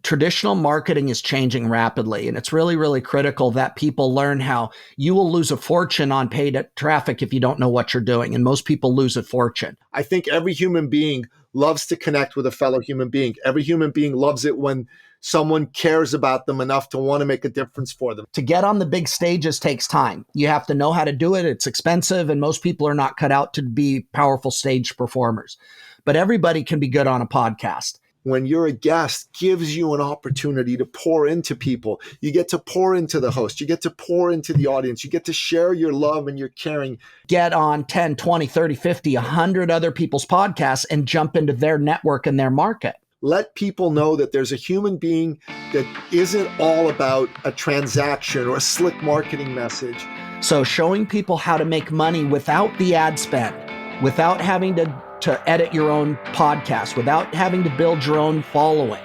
Traditional marketing is changing rapidly, and it's really, really critical that people learn how you will lose a fortune on paid traffic if you don't know what you're doing, and most people lose a fortune. I think every human being loves to connect with a fellow human being. Every human being loves it when someone cares about them enough to want to make a difference for them. To get on the big stages takes time. You have to know how to do it. It's expensive, and most people are not cut out to be powerful stage performers. But everybody can be good on a podcast. When you're a guest, gives you an opportunity to pour into people. You get to pour into the host. You get to pour into the audience. You get to share your love and your caring. Get on 10, 20, 30, 50, 100 other people's podcasts and jump into their network and their market. Let people know that there's a human being that isn't all about a transaction or a slick marketing message. So showing people how to make money without the ad spend, without having to edit your own podcast, without having to build your own following.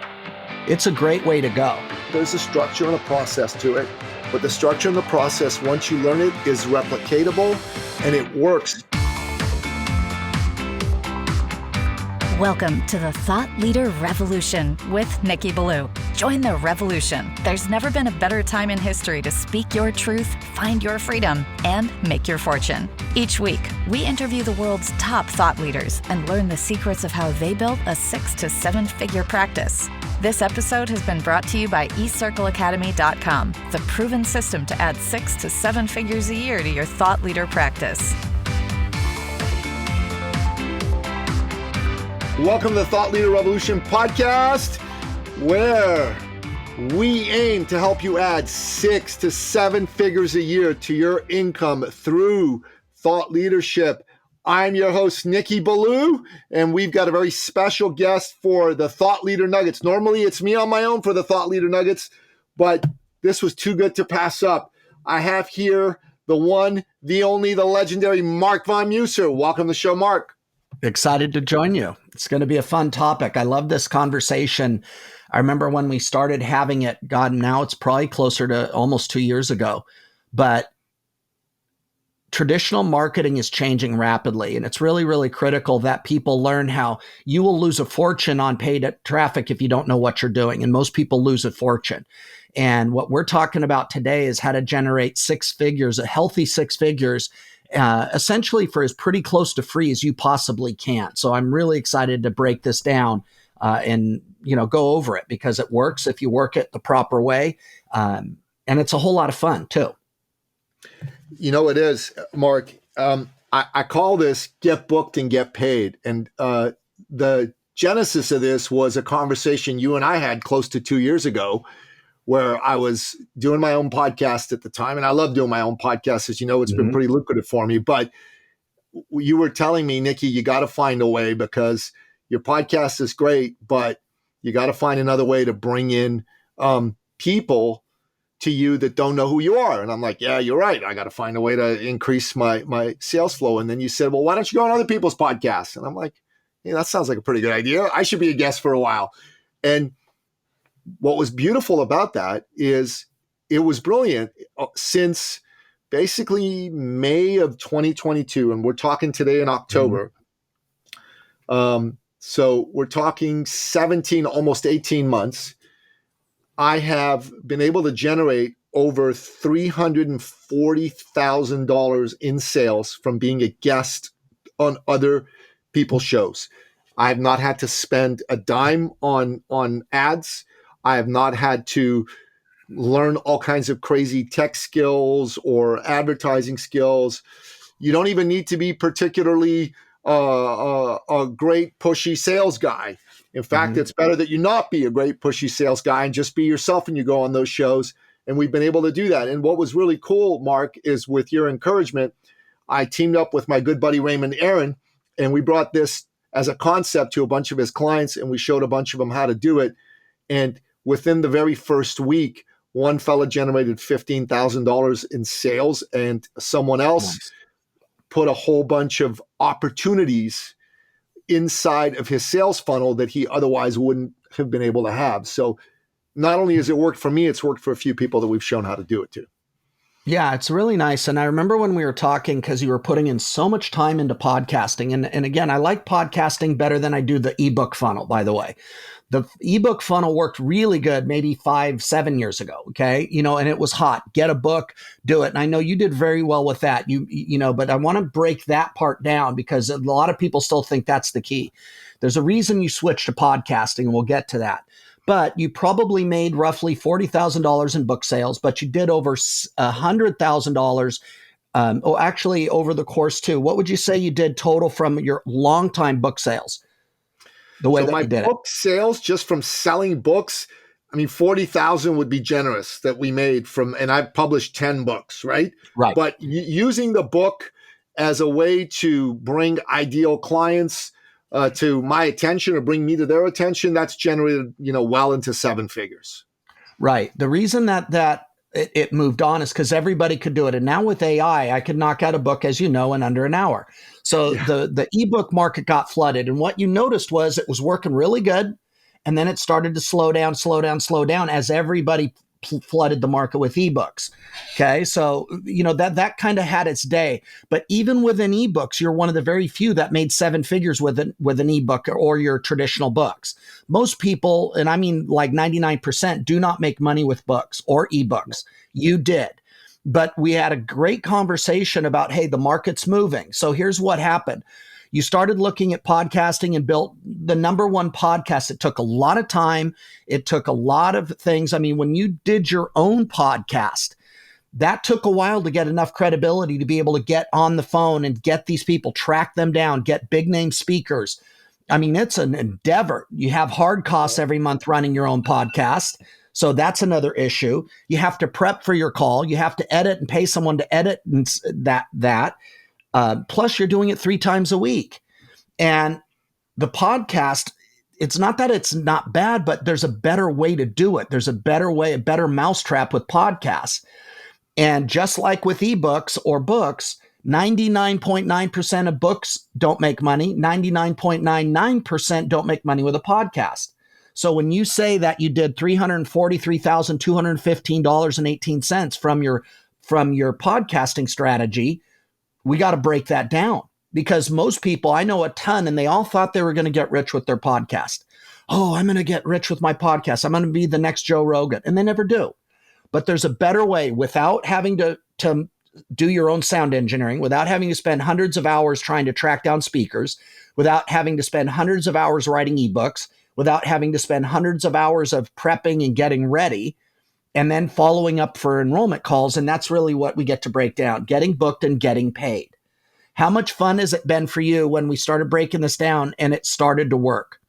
It's a great way to go. There's a structure and a process to it, but the structure and the process, once you learn it, is replicatable and it works. Welcome to the Thought Leader Revolution with Nicky. Join the revolution. There's never been a better time in history to speak your truth, find your freedom, and make your fortune. Each week, we interview the world's top thought leaders and learn the secrets of how they built a 6 to 7 figure practice. This episode has been brought to you by eCircleacademy.com, the proven system to add 6 to 7 figures a year to your thought leader practice. Welcome to the Thought Leader Revolution podcast, where we aim to help you add 6 to 7 figures a year to your income through thought leadership. I'm your host, Nicky, and we've got a very special guest for the Thought Leader Nuggets. Normally, it's me on my own for the Thought Leader Nuggets, but this was too good to pass up. I have here the one, the only, the legendary Marc von Musser. Welcome to the show, Marc. Excited to join you. It's going to be a fun topic. I love this conversation. I remember when we started having it, God, now it's probably closer to almost 2 years ago, but traditional marketing is changing rapidly, and it's really, really critical that people learn how you will lose a fortune on paid traffic if you don't know what you're doing, and most people lose a fortune. And what we're talking about today is how to generate 6 figures, a healthy 6 figures, essentially for as pretty close to free as you possibly can. So I'm really excited to break this down and go over it, because it works if you work it the proper way, and it's a whole lot of fun too. You know it is, Marc. I call this get booked and get paid. And the genesis of this was a conversation you and I had close to 2 years ago, where I was doing my own podcast at the time. And I love doing my own podcast. As you know, it's been pretty lucrative for me. But you were telling me, Nicky, you got to find a way, because your podcast is great, but you got to find another way to bring in people to you that don't know who you are. And I'm like, yeah, you're right. I got to find a way to increase my sales flow. And then you said, well, why don't you go on other people's podcasts? And I'm like, yeah, that sounds like a pretty good idea. I should be a guest for a while. And what was beautiful about that is it was brilliant since basically May of 2022. And we're talking today in October. So we're talking 17, almost 18 months. I have been able to generate over $340,000 in sales from being a guest on other people's shows. I have not had to spend a dime on ads. I have not had to learn all kinds of crazy tech skills or advertising skills. You don't even need to be particularly a great pushy sales guy. In fact, it's better that you not be a great pushy sales guy and just be yourself when you go on those shows. And we've been able to do that. And what was really cool, Marc, is with your encouragement, I teamed up with my good buddy Raymond Aaron, and we brought this as a concept to a bunch of his clients, and we showed a bunch of them how to do it. And within the very first week, one fella generated $15,000 in sales, and someone else put a whole bunch of opportunities inside of his sales funnel that he otherwise wouldn't have been able to have. So not only has it worked for me, it's worked for a few people that we've shown how to do it to. Yeah, it's really nice. And I remember when we were talking, because you were putting in so much time into podcasting. And again, I like podcasting better than I do the ebook funnel, by the way. The ebook funnel worked really good maybe 5-7 years ago. Okay. And it was hot. Get a book, do it. And I know you did very well with that. But I want to break that part down because a lot of people still think that's the key. There's a reason you switched to podcasting, and we'll get to that. But you probably made roughly $40,000 in book sales, but you did over $100,000. Actually, over the course too. What would you say you did total from your longtime book sales? The way so that my you did book sales, just from selling books, 40,000 would be generous that we made from, and I've published 10 books, right? Right. But using the book as a way to bring ideal clients to my attention or bring me to their attention, that's generated, well into 7 figures. Right. The reason that it moved on is because everybody could do it. And now with AI, I could knock out a book, as you know, in under an hour. So the ebook market got flooded. And what you noticed was it was working really good. And then it started to slow down as everybody flooded the market with ebooks. Okay. So, that kind of had its day. But even within ebooks, you're one of the very few that made 7 figures with an ebook or your traditional books. Most people, and I mean like 99%, do not make money with books or ebooks. You did. But we had a great conversation about, hey, the market's moving. So here's what happened. You started looking at podcasting and built the number one podcast. It took a lot of time. It took a lot of things. I mean, when you did your own podcast, that took a while to get enough credibility to be able to get on the phone and get these people, track them down, get big name speakers. I mean, it's an endeavor. You have hard costs every month running your own podcast. So that's another issue. You have to prep for your call. You have to edit and pay someone to edit and that. Plus, you're doing it 3 times a week. And the podcast, it's not that it's not bad, but there's a better way to do it. There's a better way, a better mousetrap with podcasts. And just like with ebooks or books, 99.9% of books don't make money. 99.99% don't make money with a podcast. So when you say that you did $343,215.18 from your podcasting strategy, we got to break that down, because most people, I know a ton, and they all thought they were going to get rich with their podcast. Oh, I'm going to get rich with my podcast. I'm going to be the next Joe Rogan. And they never do. But there's a better way without having to do your own sound engineering, without having to spend hundreds of hours trying to track down speakers, without having to spend hundreds of hours writing ebooks, without having to spend hundreds of hours of prepping and getting ready, and then following up for enrollment calls. And that's really what we get to break down, getting booked and getting paid. How much fun has it been for you when we started breaking this down and it started to work?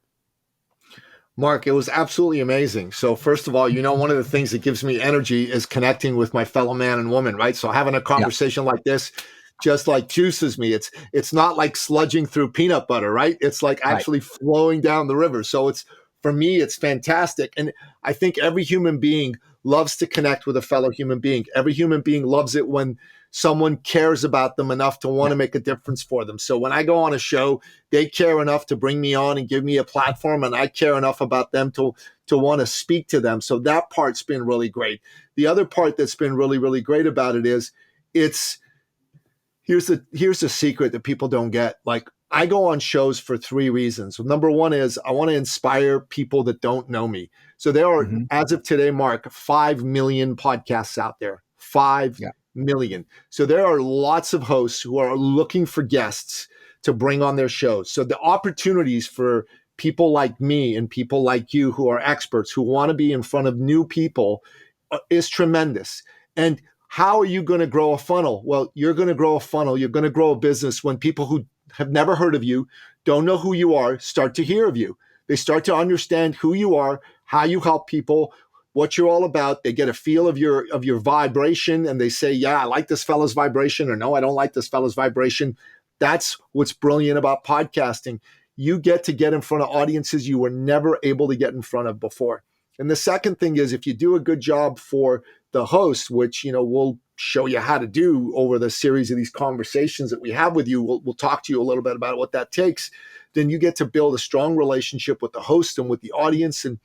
Mark, it was absolutely amazing. So first of all, one of the things that gives me energy is connecting with my fellow man and woman, right? So having a conversation like this just like juices me. It's not like sludging through peanut butter, right? It's like actually flowing down the river. So for me, it's fantastic. And I think every human being loves to connect with a fellow human being. Every human being loves it when someone cares about them enough to want to make a difference for them. So when I go on a show, they care enough to bring me on and give me a platform, and I care enough about them to want to speak to them. So that part's been really great. The other part that's been really, really great about it is here's the secret that people don't get. Like, I go on shows for 3 reasons. Number one is I want to inspire people that don't know me. So there are, as of today, Mark, 5 million podcasts out there. 5 million. So there are lots of hosts who are looking for guests to bring on their shows. So the opportunities for people like me and people like you who are experts, who want to be in front of new people, is tremendous. And how are you going to grow a funnel? Well, you're going to grow a funnel. You're going to grow a business when people who have never heard of you, don't know who you are, start to hear of you. They start to understand who you are, how you help people, what you're all about. They get a feel of your vibration, and they say, yeah, I like this fellow's vibration, or no, I don't like this fellow's vibration. That's what's brilliant about podcasting. You get to get in front of audiences you were never able to get in front of before. And the second thing is, if you do a good job for the host, which, we'll show you how to do over the series of these conversations that we have with you, we'll talk to you a little bit about what that takes, then you get to build a strong relationship with the host and with the audience. And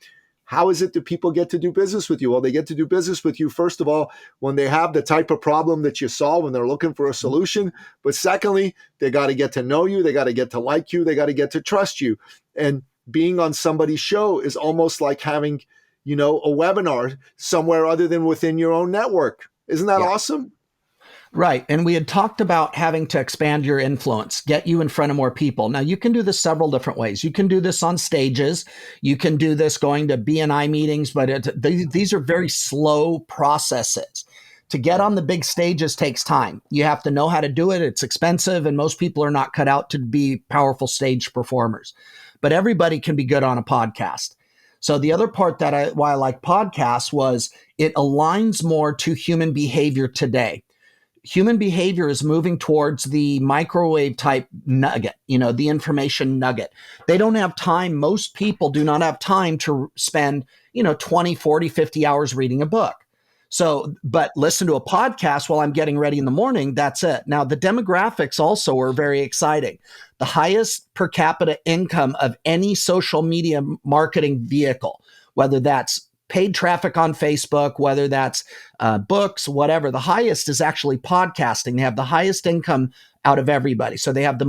how is it that people get to do business with you? Well, they get to do business with you, first of all, when they have the type of problem that you solve, when they're looking for a solution. But secondly, they got to get to know you. They got to get to like you. They got to get to trust you. And being on somebody's show is almost like having, a webinar somewhere other than within your own network. Isn't that awesome? Right. And we had talked about having to expand your influence, get you in front of more people. Now, you can do this several different ways. You can do this on stages. You can do this going to BNI meetings, but these are very slow processes. To get on the big stages takes time. You have to know how to do it. It's expensive, and most people are not cut out to be powerful stage performers. But everybody can be good on a podcast. So the other part why I like podcasts was it aligns more to human behavior today. Human behavior is moving towards the microwave type nugget, the information nugget. They don't have time. Most people do not have time to spend, 20, 40, 50 hours reading a book. So, but listen to a podcast while I'm getting ready in the morning. That's it. Now, the demographics also are very exciting. The highest per capita income of any social media marketing vehicle, whether that's paid traffic on Facebook, whether that's books, whatever. The highest is actually podcasting. They have the highest income out of everybody. So they have the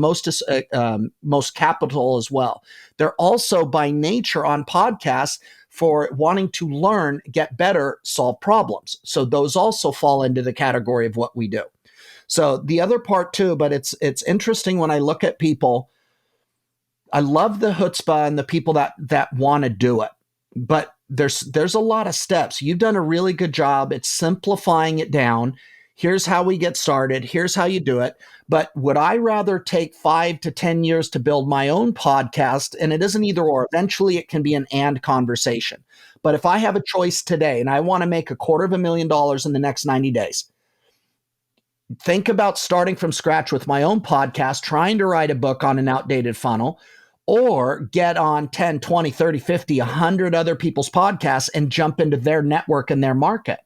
most capital as well. They're also by nature on podcasts for wanting to learn, get better, solve problems. So those also fall into the category of what we do. So the other part too, but it's interesting when I look at people, I love the chutzpah and the people that want to do it, but there's a lot of steps. You've done a really good job at simplifying it down. Here's how we get started. Here's how you do it. But would I rather take 5 to 10 years to build my own podcast? And it isn't either or. Eventually it can be an and conversation. But if I have a choice today and I want to make $250,000 in the next 90 days, think about starting from scratch with my own podcast, trying to write a book on an outdated funnel, or get on 10, 20, 30, 50, 100 other people's podcasts and jump into their network and their market.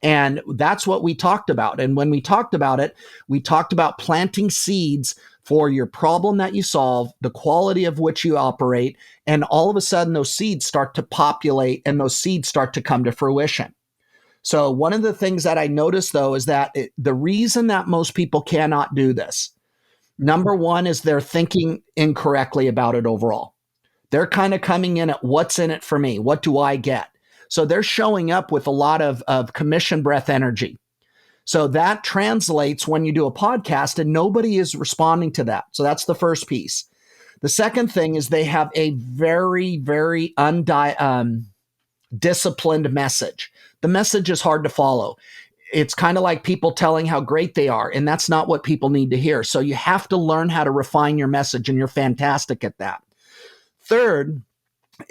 And that's what we talked about. And when we talked about it, we talked about planting seeds for your problem that you solve, the quality of which you operate, and all of a sudden those seeds start to populate and those seeds start to come to fruition. So one of the things that I noticed, though, is that the reason that most people cannot do this, number one, is they're thinking incorrectly about it overall. They're kind of coming in at what's in it for me? What do I get? So they're showing up with a lot of commission breath energy. So that translates when you do a podcast and nobody is responding to that. So that's the first piece. The second thing is they have a very, very disciplined message. The message is hard to follow. It's kind of like people telling how great they are, and that's not what people need to hear. So you have to learn how to refine your message, and you're fantastic at that. Third,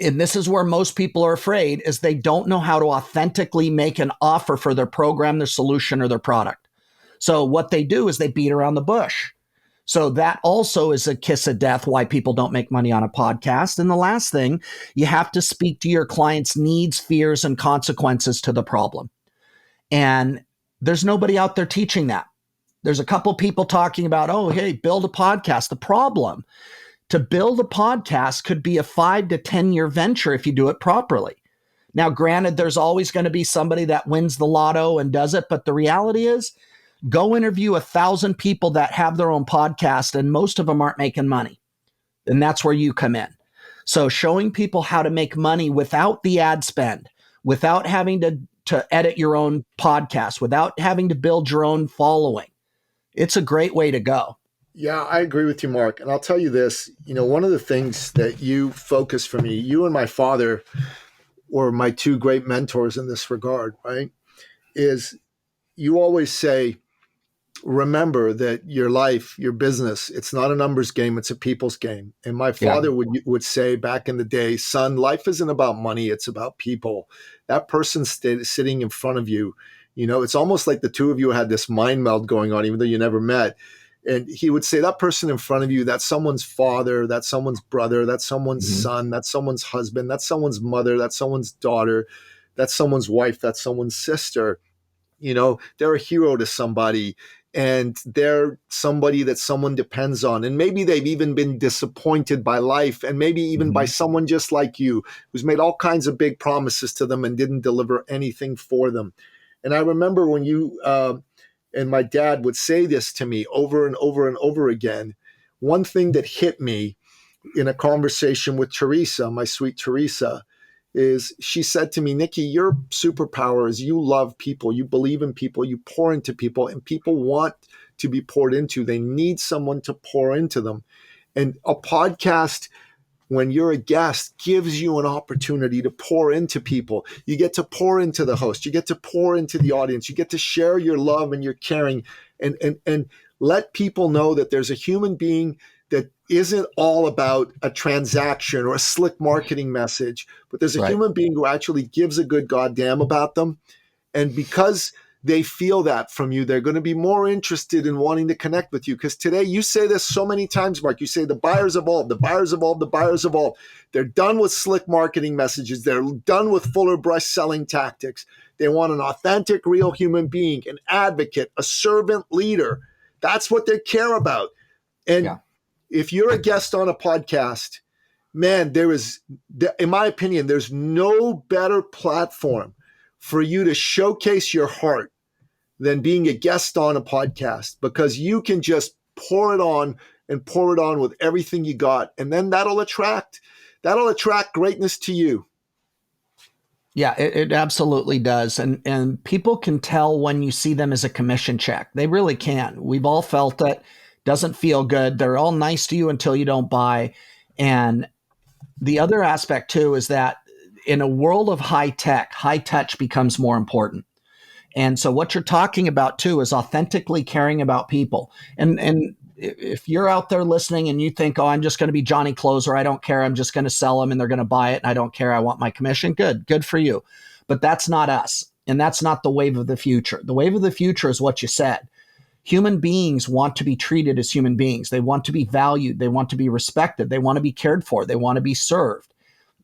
and this is where most people are afraid, is they don't know how to authentically make an offer for their program, their solution, or their product. So what they do is they beat around the bush. So that also is a kiss of death why people don't make money on a podcast. And the last thing, you have to speak to your client's needs, fears, and consequences to the problem. And there's nobody out there teaching that. There's a couple people talking about, oh, hey, build a podcast. The problem, to build a podcast could be a 5 to 10 year venture if you do it properly. Now, granted, there's always going to be somebody that wins the lotto and does it. But the reality is, go interview 1,000 people that have their own podcast, and most of them aren't making money. And that's where you come in. So showing people how to make money without the ad spend, without having to edit your own podcast, without having to build your own following, it's a great way to go. Yeah, I agree with you, Mark. And I'll tell you this, one of the things that you focus for me, you and my father were my two great mentors in this regard, right? Is you always say, remember that your life, your business, it's not a numbers game, it's a people's game. And my father would say back in the day, son, life isn't about money, it's about people. That person sitting in front of you, it's almost like the two of you had this mind meld going on, even though you never met. And he would say, that person in front of you, that's someone's father, that's someone's brother, that's someone's son, that's someone's husband, that's someone's mother, that's someone's daughter, that's someone's wife, that's someone's sister. They're a hero to somebody, and they're somebody that someone depends on. And maybe they've even been disappointed by life, and maybe even by someone just like you, who's made all kinds of big promises to them and didn't deliver anything for them. And I remember when you and my dad would say this to me over and over and over again. One thing that hit me in a conversation with Teresa, my sweet Teresa, is she said to me, Nicky, your superpower is you love people, you believe in people, you pour into people, and people want to be poured into. They need someone to pour into them. And a podcast, when you're a guest, gives you an opportunity to pour into people. You get to pour into the host. You get to pour into the audience. You get to share your love and your caring and let people know that there's a human being that isn't all about a transaction or a slick marketing message, but there's a human being who actually gives a good goddamn about them. And because they feel that from you, they're going to be more interested in wanting to connect with you. Because today, you say this so many times, Mark, you say the buyers evolve, the buyers evolve, the buyers evolve. They're done with slick marketing messages. They're done with fuller brush selling tactics. They want an authentic, real human being, an advocate, a servant leader. That's what they care about. And if you're a guest on a podcast, man, in my opinion, there's no better platform for you to showcase your heart than being a guest on a podcast, because you can just pour it on with everything you got. And then that'll attract greatness to you. Yeah, it absolutely does. And people can tell when you see them as a commission check. They really can. We've all felt it. Doesn't feel good. They're all nice to you until you don't buy. And the other aspect too is that in a world of high tech, high touch becomes more important. And so what you're talking about too is authentically caring about people. And if you're out there listening and you think, oh, I'm just going to be Johnny Closer, I don't care, I'm just going to sell them and they're going to buy it and I don't care, I want my commission, good for you. But that's not us. And that's not the wave of the future. The wave of the future is what you said. Human beings want to be treated as human beings. They want to be valued. They want to be respected. They want to be cared for. They want to be served.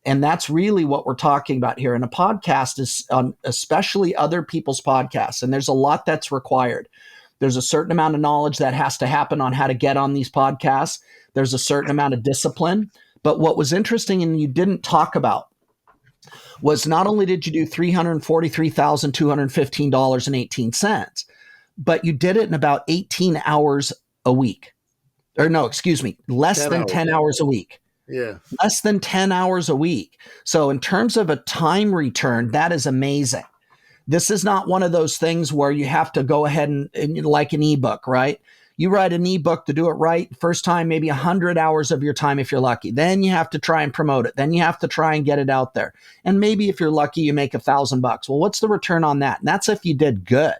And that's really what we're talking about here. And a podcast is especially other people's podcasts. And there's a lot that's required. There's a certain amount of knowledge that has to happen on how to get on these podcasts. There's a certain amount of discipline. But what was interesting and you didn't talk about was not only did you do $343,215.18, but you did it in about 18 hours a week. Or no, excuse me, less than 10 hours a week. Yeah. Less than 10 hours a week. So in terms of a time return, that is amazing. This is not one of those things where you have to go ahead and like an ebook, right? You write an ebook to do it right. First time, maybe 100 hours of your time if you're lucky. Then you have to try and promote it. Then you have to try and get it out there. And maybe if you're lucky, you make $1,000. Well, what's the return on that? And that's if you did good.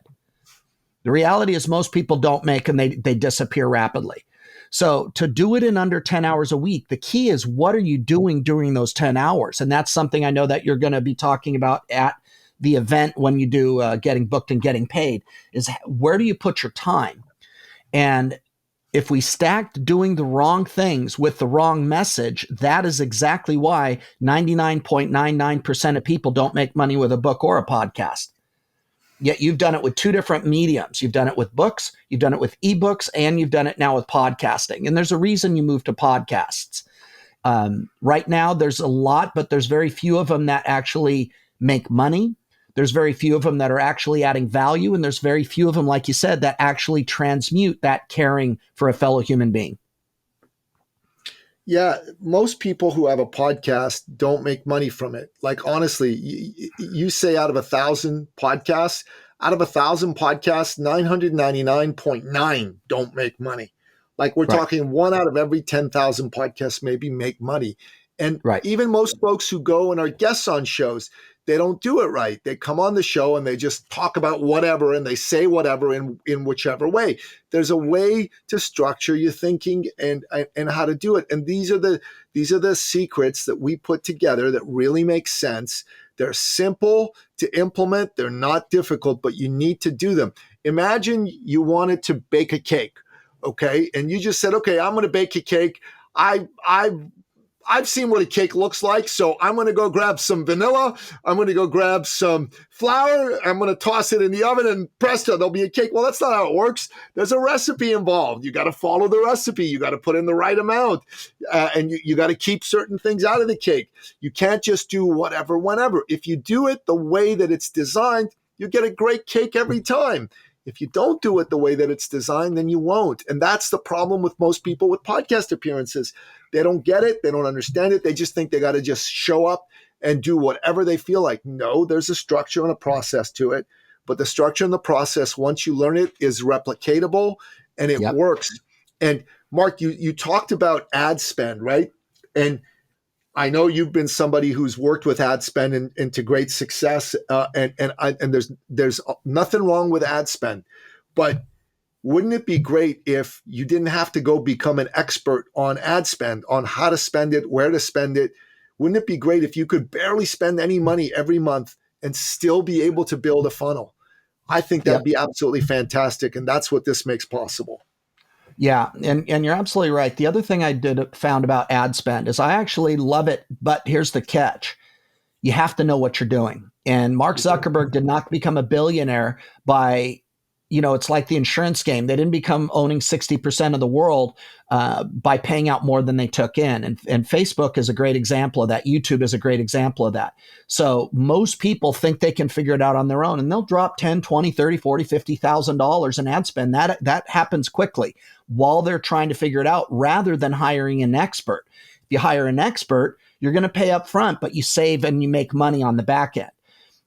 The reality is most people don't make and they disappear rapidly. So to do it in under 10 hours a week, the key is what are you doing during those 10 hours? And that's something I know that you're going to be talking about at the event when you do getting booked and getting paid is where do you put your time? And if we stacked doing the wrong things with the wrong message, that is exactly why 99.99% of people don't make money with a book or a podcast. Yet you've done it with two different mediums. You've done it with books, you've done it with ebooks, and you've done it now with podcasting. And there's a reason you moved to podcasts. Right now, there's a lot, but there's very few of them that actually make money. There's very few of them that are actually adding value. And there's very few of them, like you said, that actually transmute that caring for a fellow human being. Yeah, most people who have a podcast don't make money from it. Like, honestly, you say out of 1,000 podcasts, 999.9 don't make money. Like, we're talking 1 out of every 10,000 podcasts maybe make money. And even most folks who go and are guests on shows, they don't do it right. They come on the show and they just talk about whatever and they say whatever in whichever way. There's a way to structure your thinking and how to do it. And these are the secrets that we put together that really make sense. They're simple to implement. They're not difficult, but you need to do them. Imagine you wanted to bake a cake, okay? And you just said, okay, I'm going to bake a cake. I've seen what a cake looks like, so I'm going to go grab some vanilla. I'm going to go grab some flour. I'm going to toss it in the oven, and presto, there'll be a cake. Well, that's not how it works. There's a recipe involved. You got to follow the recipe. You got to put in the right amount, and you got to keep certain things out of the cake. You can't just do whatever, whenever. If you do it the way that it's designed, you get a great cake every time. If you don't do it the way that it's designed, then you won't. And that's the problem with most people with podcast appearances. They don't get it. They don't understand it. They just think they got to just show up and do whatever they feel like. No, there's a structure and a process to it. But the structure and the process, once you learn it, is replicatable and it works. And Marc, you talked about ad spend, right? And I know you've been somebody who's worked with ad spend into great success, and there's nothing wrong with ad spend, but wouldn't it be great if you didn't have to go become an expert on ad spend, on how to spend it, where to spend it? Wouldn't it be great if you could barely spend any money every month and still be able to build a funnel? I think that'd be absolutely fantastic, and that's what this makes possible. Yeah, and you're absolutely right. The other thing I found about ad spend is I actually love it, but here's the catch. You have to know what you're doing. And Mark Zuckerberg did not become a billionaire by, it's like the insurance game. They didn't become owning 60% of the world by paying out more than they took in. And Facebook is a great example of that. YouTube is a great example of that. So most people think they can figure it out on their own, and they'll drop 10, 20, 30, 40, $50,000 in ad spend. That happens quickly while they're trying to figure it out rather than hiring an expert. If you hire an expert, you're going to pay up front, but you save and you make money on the back end.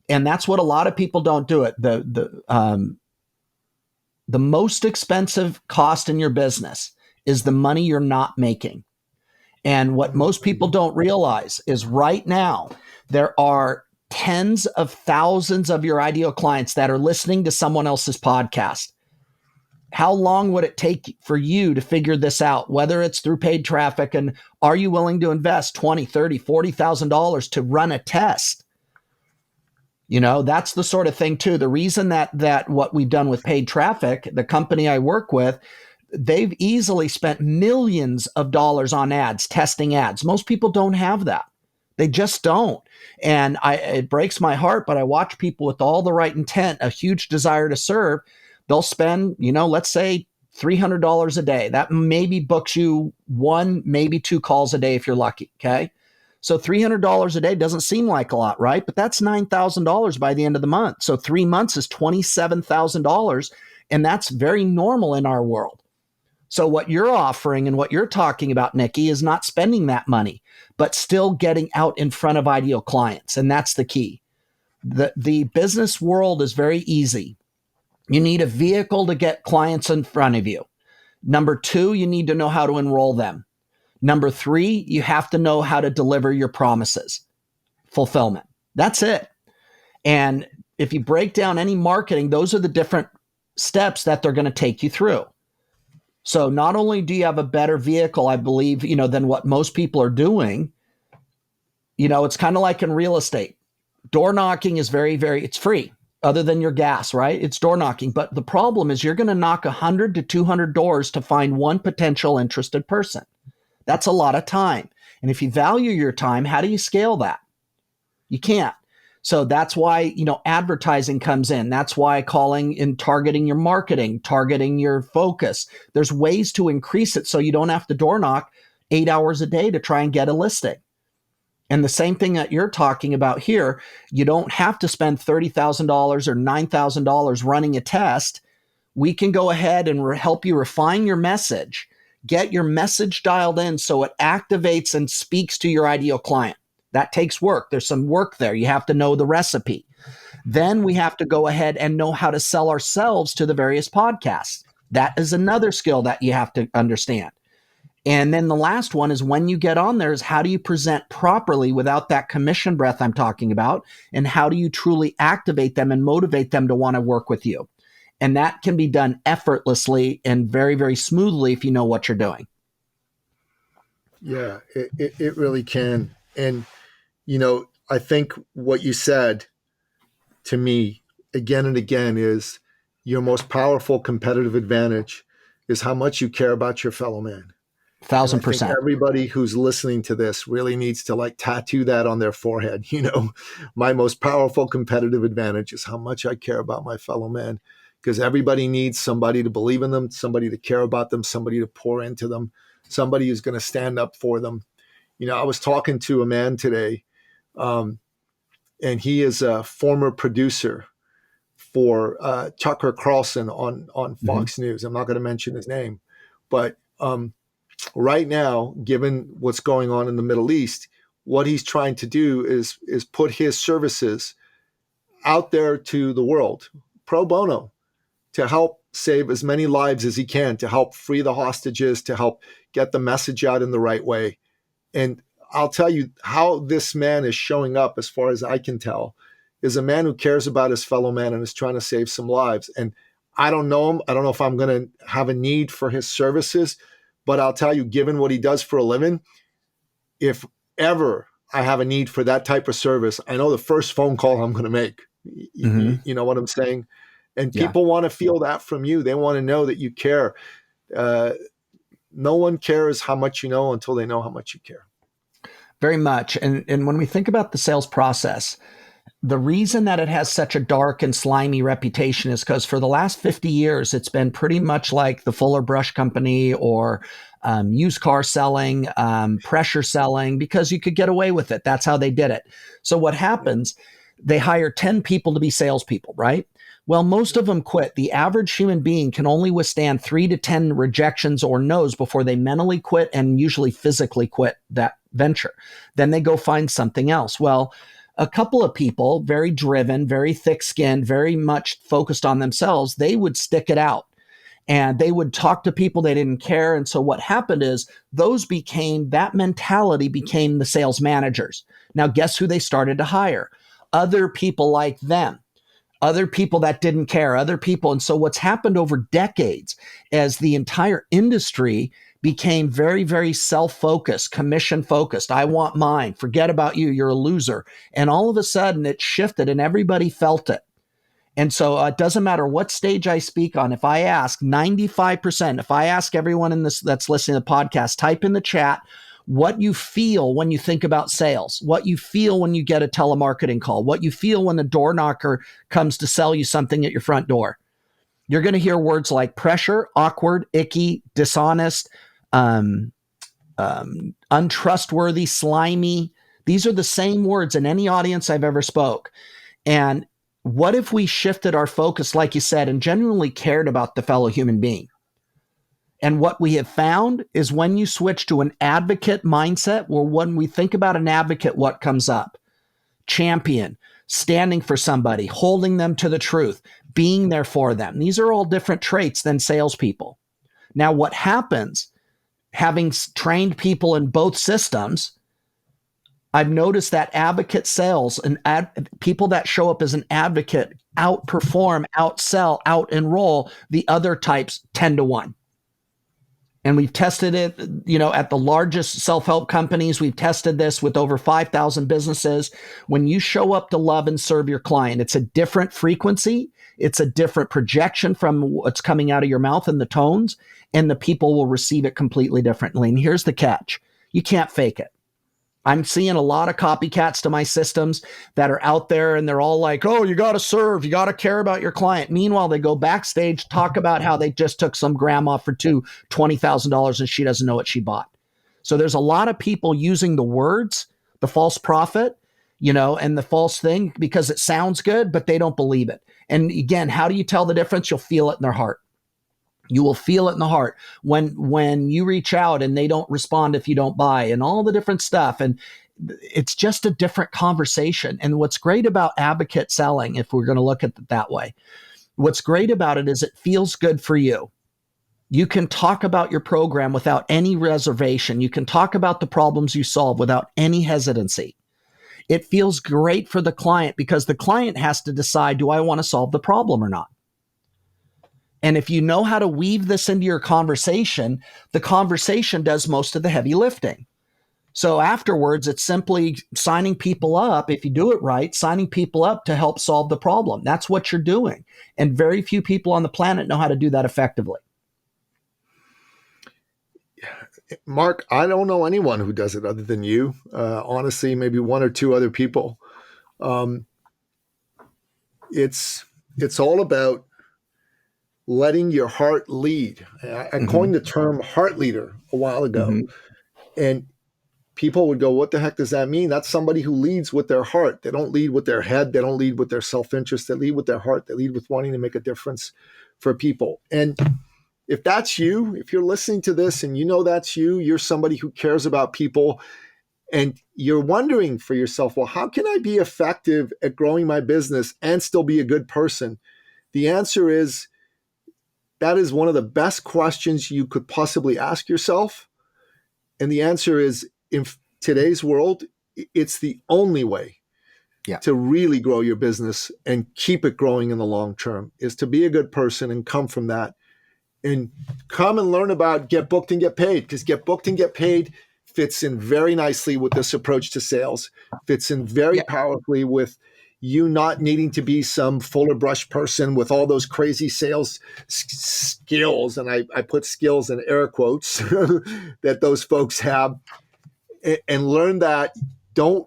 And that's what a lot of people don't do it. The most expensive cost in your business is the money you're not making. And what most people don't realize is right now, there are tens of thousands of your ideal clients that are listening to someone else's podcast. How long would it take for you to figure this out, whether it's through paid traffic? And are you willing to invest $20,000, $30,000, $40,000 to run a test? That's the sort of thing too. The reason that what we've done with paid traffic, the company I work with, they've easily spent millions of dollars on ads, testing ads. Most people don't have that. They just don't. And it breaks my heart, but I watch people with all the right intent, a huge desire to serve. They'll spend, let's say $300 a day. That maybe books you one, maybe two calls a day if you're lucky. Okay. So $300 a day doesn't seem like a lot, right? But that's $9,000 by the end of the month. So 3 months is $27,000. And that's very normal in our world. So what you're offering and what you're talking about, Nicky, is not spending that money, but still getting out in front of ideal clients. And that's the key. The business world is very easy. You need a vehicle to get clients in front of you. Number two, you need to know how to enroll them. Number three, you have to know how to deliver your promises, fulfillment. That's it. And if you break down any marketing, those are the different steps that they're going to take you through. So not only do you have a better vehicle, I believe, than what most people are doing, it's kind of like in real estate. Door knocking is it's free, other than your gas, right? It's door knocking. But the problem is you're going to knock 100 to 200 doors to find one potential interested person. That's a lot of time. And if you value your time, how do you scale that? You can't. So that's why, advertising comes in. That's why calling and targeting your marketing, targeting your focus. There's ways to increase it so you don't have to door knock 8 hours a day to try and get a listing. And the same thing that you're talking about here, you don't have to spend $30,000 or $9,000 running a test. We can go ahead and help you refine your message. Get your message dialed in so it activates and speaks to your ideal client. That takes work. There's some work there. You have to know the recipe. Then we have to go ahead and know how to sell ourselves to the various podcasts. That is another skill that you have to understand. And then the last one is when you get on there is how do you present properly without that commission breath I'm talking about? And how do you truly activate them and motivate them to want to work with you? And that can be done effortlessly and very, very smoothly if you know what you're doing. Yeah, it really can. And, I think what you said to me again and again is your most powerful competitive advantage is how much you care about your fellow man. 1,000%. Everybody who's listening to this really needs to tattoo that on their forehead. My most powerful competitive advantage is how much I care about my fellow man. Because everybody needs somebody to believe in them, somebody to care about them, somebody to pour into them, somebody who's going to stand up for them. I was talking to a man today, and he is a former producer for Tucker Carlson on Fox News. I'm not going to mention his name, but right now, given what's going on in the Middle East, what he's trying to do is put his services out there to the world pro bono to help save as many lives as he can, to help free the hostages, to help get the message out in the right way. And I'll tell you how this man is showing up, as far as I can tell, is a man who cares about his fellow man and is trying to save some lives. And I don't know him. I don't know if I'm going to have a need for his services, but I'll tell you, given what he does for a living, if ever I have a need for that type of service, I know the first phone call I'm going to make. You know what I'm saying? And people want to feel that from you. They want to know that you care. No one cares how much you know until they know how much you care. Very much. And when we think about the sales process, the reason that it has such a dark and slimy reputation is because for the last 50 years, it's been pretty much like the Fuller Brush Company or used car selling, pressure selling, because you could get away with it. That's how they did it. So what happens, they hire 10 people to be salespeople, right? Well, most of them quit. The average human being can only withstand 3 to 10 rejections or no's before they mentally quit and usually physically quit that venture. Then they go find something else. Well, a couple of people, very driven, very thick-skinned, very much focused on themselves, they would stick it out. And they would talk to people they didn't care. And so what happened is that mentality became the sales managers. Now, guess who they started to hire? Other people like them. Other people that didn't care, other people. And so what's happened over decades as the entire industry became very, very self-focused, commission-focused. I want mine. Forget about you. You're a loser. And all of a sudden it shifted and everybody felt it. And so it doesn't matter what stage I speak on. If I ask 95%, if I ask everyone in this that's listening to the podcast, type in the chat what you feel when you think about sales, what you feel when you get a telemarketing call, what you feel when the door knocker comes to sell you something at your front door. You're going to hear words like pressure, awkward, icky, dishonest, untrustworthy, slimy. These are the same words in any audience I've ever spoke. And what if we shifted our focus, like you said, and genuinely cared about the fellow human being? And what we have found is when you switch to an advocate mindset, or when we think about an advocate, what comes up? Champion, standing for somebody, holding them to the truth, being there for them. These are all different traits than salespeople. Now, what happens, having trained people in both systems, I've noticed that advocate sales and people that show up as an advocate outperform, outsell, out-enroll the other types 10 to 1. And we've tested it, at the largest self-help companies. We've tested this with over 5,000 businesses. When you show up to love and serve your client, it's a different frequency. It's a different projection from what's coming out of your mouth and the tones, and the people will receive it completely differently. And here's the catch. You can't fake it. I'm seeing a lot of copycats to my systems that are out there and they're all like, oh, you got to serve, you got to care about your client. Meanwhile, they go backstage, talk about how they just took some grandma for $20,000 and she doesn't know what she bought. So there's a lot of people using the words, the false prophet, and the false thing because it sounds good, but they don't believe it. And again, how do you tell the difference? You'll feel it in their heart. You will feel it in the heart when you reach out and they don't respond if you don't buy and all the different stuff. And it's just a different conversation. And what's great about advocate selling, if we're going to look at it that way, what's great about it is it feels good for you. You can talk about your program without any reservation. You can talk about the problems you solve without any hesitancy. It feels great for the client because the client has to decide, do I want to solve the problem or not? And if you know how to weave this into your conversation, the conversation does most of the heavy lifting. So afterwards, it's simply signing people up, if you do it right, signing people up to help solve the problem. That's what you're doing. And very few people on the planet know how to do that effectively. Marc, I don't know anyone who does it other than you. Honestly, maybe one or two other people. It's all about letting your heart lead. I coined the term heart leader a while ago. And people would go, what the heck does that mean? That's somebody who leads with their heart. They don't lead with their head. They don't lead with their self-interest. They lead with their heart. They lead with wanting to make a difference for people. And if that's you, if you're listening to this and you know that's you, you're somebody who cares about people, and you're wondering for yourself, well, how can I be effective at growing my business and still be a good person? The answer is, that is one of the best questions you could possibly ask yourself. And the answer is, in today's world, it's the only way to really grow your business and keep it growing in the long term, is to be a good person and come from that. And come and learn about Get Booked and Get Paid, because Get Booked and Get Paid fits in very nicely with this approach to sales, fits in very powerfully with you not needing to be some fuller brush person with all those crazy sales skills. And I put skills in air quotes that those folks have, and learn that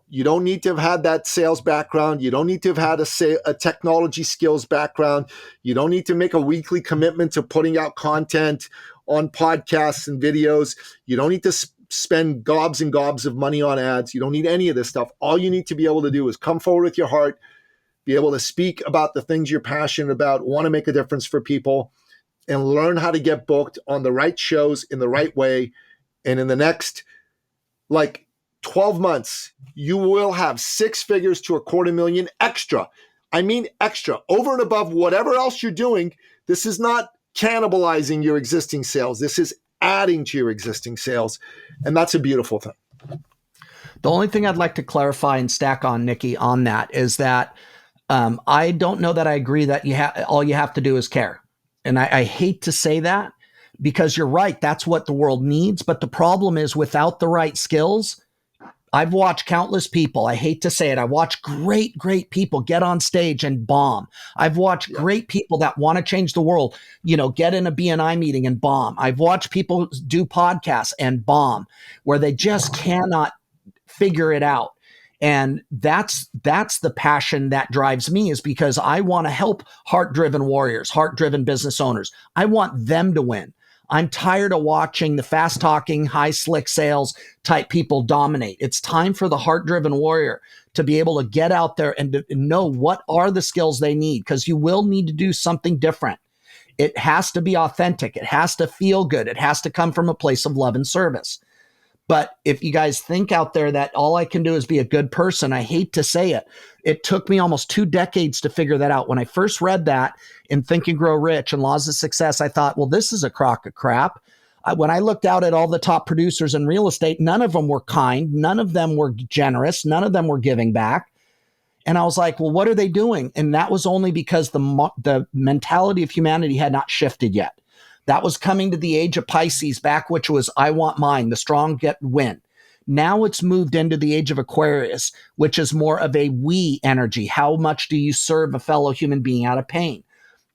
you don't need to have had that sales background. You don't need to have had a technology skills background. You don't need to make a weekly commitment to putting out content on podcasts and videos. You don't need to spend gobs and gobs of money on ads. You don't need any of this stuff. All you need to be able to do is come forward with your heart, be able to speak about the things you're passionate about, want to make a difference for people, and learn how to get booked on the right shows in the right way. And in the next, 12 months, you will have 6 figures to $250,000 extra. I mean, extra, over and above whatever else you're doing. This is not cannibalizing your existing sales. This is adding to your existing sales. And that's a beautiful thing. The only thing I'd like to clarify and stack on, Nicky, on that is that I don't know that I agree that all you have to do is care. And I hate to say that, because you're right. That's what the world needs. But the problem is, without the right skills, I've watched countless people. I hate to say it. I watched great people get on stage and bomb. I've watched great people that want to change the world, get in a BNI meeting and bomb. I've watched people do podcasts and bomb, where they just cannot figure it out. And that's the passion that drives me, is because I want to help heart-driven warriors, heart-driven business owners. I want them to win. I'm tired of watching the fast-talking, high-slick sales type people dominate. It's time for the heart-driven warrior to be able to get out there and to know what are the skills they need, because you will need to do something different. It has to be authentic. It has to feel good. It has to come from a place of love and service. But if you guys think out there that all I can do is be a good person, I hate to say it. It took me almost 2 decades to figure that out. When I first read that in Think and Grow Rich and Laws of Success, I thought, well, this is a crock of crap. When I looked out at all the top producers in real estate, none of them were kind. None of them were generous. None of them were giving back. And I was like, well, what are they doing? And that was only because the mentality of humanity had not shifted yet. That was coming to the age of Pisces back, which was, I want mine, the strong win. Now it's moved into the age of Aquarius, which is more of a we energy. How much do you serve a fellow human being out of pain?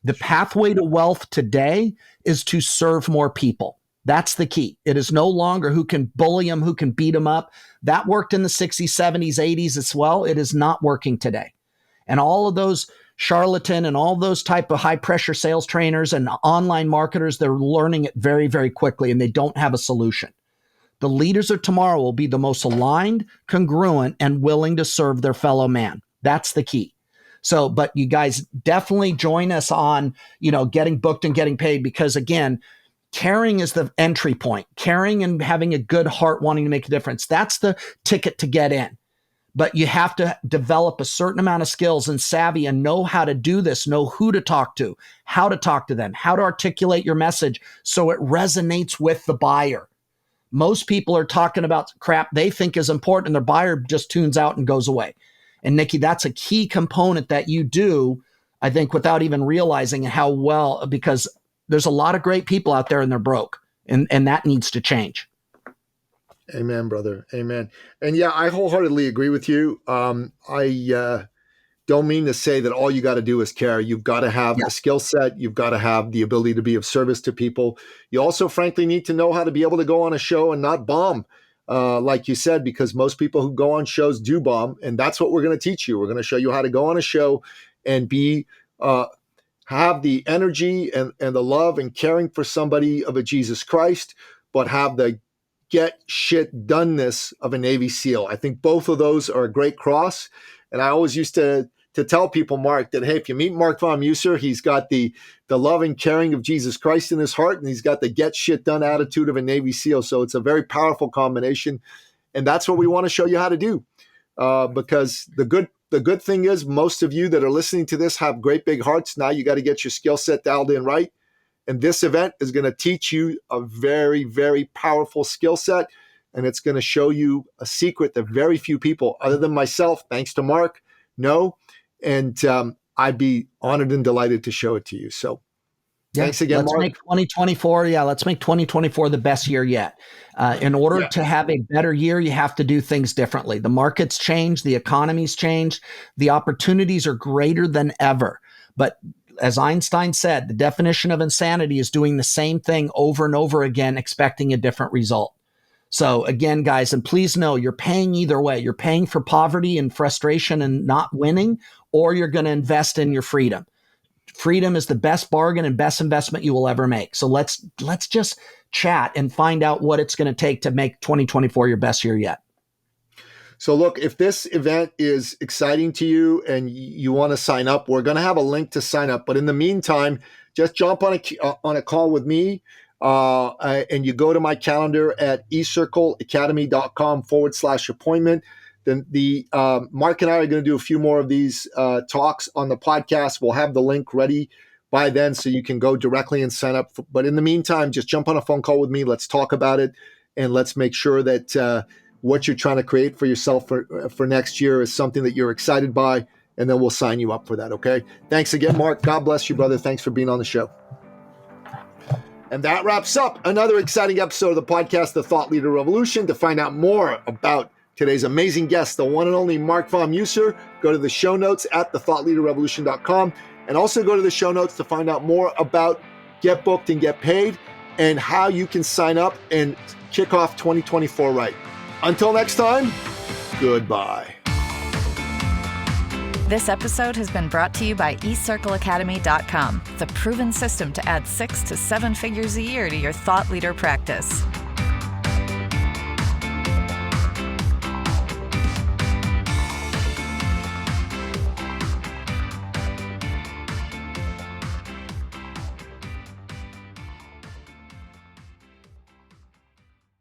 The pathway to wealth today is to serve more people. That's the key. It is no longer who can bully them, who can beat them up. That worked in the 60s, 70s, 80s as well. It is not working today. And all of those charlatan and all those type of high pressure sales trainers and online marketers, they're learning it very, very quickly, and they don't have a solution. The leaders of tomorrow will be the most aligned, congruent, and willing to serve their fellow man. That's the key. So, but you guys definitely join us on, getting booked and getting paid, because again, caring is the entry point. Caring and having a good heart, wanting to make a difference. That's the ticket to get in. But you have to develop a certain amount of skills and savvy and know how to do this, know who to talk to, how to talk to them, how to articulate your message so it resonates with the buyer. Most people are talking about crap they think is important, and their buyer just tunes out and goes away. And Nicky, that's a key component that you do, I think, without even realizing how well, because there's a lot of great people out there and they're broke, and that needs to change. Amen, brother. Amen. And yeah, I wholeheartedly agree with you. I don't mean to say that all you got to do is care. You've got to have a skill set. You've got to have the ability to be of service to people. You also, frankly, need to know how to be able to go on a show and not bomb, like you said, because most people who go on shows do bomb. And that's what we're going to teach you. We're going to show you how to go on a show and have the energy and the love and caring for somebody of a Jesus Christ, but have the get shit doneness of a Navy SEAL. I think both of those are a great cross. And I always used to tell people, Mark, that, hey, if you meet Marc von Musser, he's got the love and caring of Jesus Christ in his heart, and he's got the get shit done attitude of a Navy SEAL. So it's a very powerful combination. And that's what we want to show you how to do. Because the good thing is, most of you that are listening to this have great big hearts. Now you got to get your skill set dialed in right. And this event is going to teach you a very, very powerful skill set. And it's going to show you a secret that very few people, other than myself, thanks to Marc, know. And I'd be honored and delighted to show it to you. So thanks again, let's Marc. Make 2024, let's make 2024 the best year yet. In order to have a better year, you have to do things differently. The market's changed, the economy's changed, the opportunities are greater than ever. But as Einstein said, the definition of insanity is doing the same thing over and over again, expecting a different result. So again, guys, and please know you're paying either way. You're paying for poverty and frustration and not winning, or you're going to invest in your freedom. Freedom is the best bargain and best investment you will ever make. So let's just chat and find out what it's going to take to make 2024 your best year yet. So look, if this event is exciting to you and you want to sign up, we're going to have a link to sign up. But in the meantime, just jump on a call with me. And you go to my calendar at ecircleacademy.com/appointment. Then Marc and I are going to do a few more of these talks on the podcast. We'll have the link ready by then so you can go directly and sign up. But in the meantime, just jump on a phone call with me. Let's talk about it. And let's make sure that what you're trying to create for yourself for next year is something that you're excited by. And then we'll sign you up for that. Okay. Thanks again, Marc. God bless you, brother. Thanks for being on the show. And that wraps up another exciting episode of the podcast, The Thought Leader Revolution. To find out more about today's amazing guest, the one and only Marc von Musser, go to the show notes at thethoughtleaderrevolution.com. And also go to the show notes to find out more about Get Booked and Get Paid and how you can sign up and kick off 2024 right. Until next time, goodbye. This episode has been brought to you by ecircleacademy.com, the proven system to add 6 to 7 figures a year to your thought leader practice.